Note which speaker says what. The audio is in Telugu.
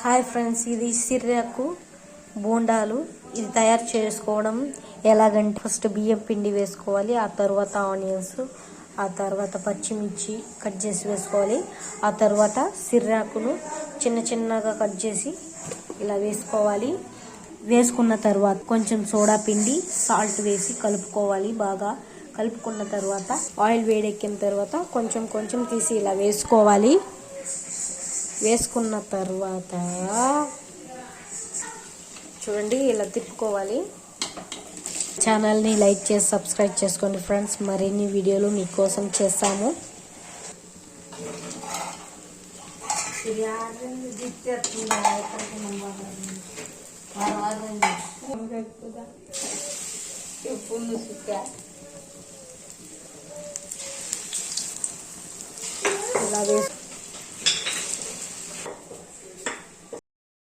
Speaker 1: హాయ్ ఫ్రెండ్స్, ఇది సిర్రకు బోండాలు. ఇది తయారు చేసుకోవడం ఎలాగంటే ఫస్ట్ బియ్యం పిండి వేసుకోవాలి, ఆ తర్వాత ఆనియన్స్, ఆ తర్వాత పచ్చిమిర్చి కట్ చేసి వేసుకోవాలి, ఆ తర్వాత సిర్రాకును చిన్న చిన్నగా కట్ చేసి ఇలా వేసుకోవాలి. వేసుకున్న తర్వాత కొంచెం సోడా పిండి సాల్ట్ వేసి కలుపుకోవాలి. బాగా కలుపుకున్న తర్వాత ఆయిల్ వేడెక్కిన తర్వాత కొంచెం కొంచెం తీసి ఇలా వేసుకోవాలి. వేసుకున్న తర్వాత చూడండి ఇలా తిప్పుకోవాలి. ఛానల్ని లైక్ చేసి సబ్స్క్రైబ్ చేసుకోండి ఫ్రెండ్స్. మరిన్ని వీడియోలు మీకోసం చేస్తాము. ఇలా వేసి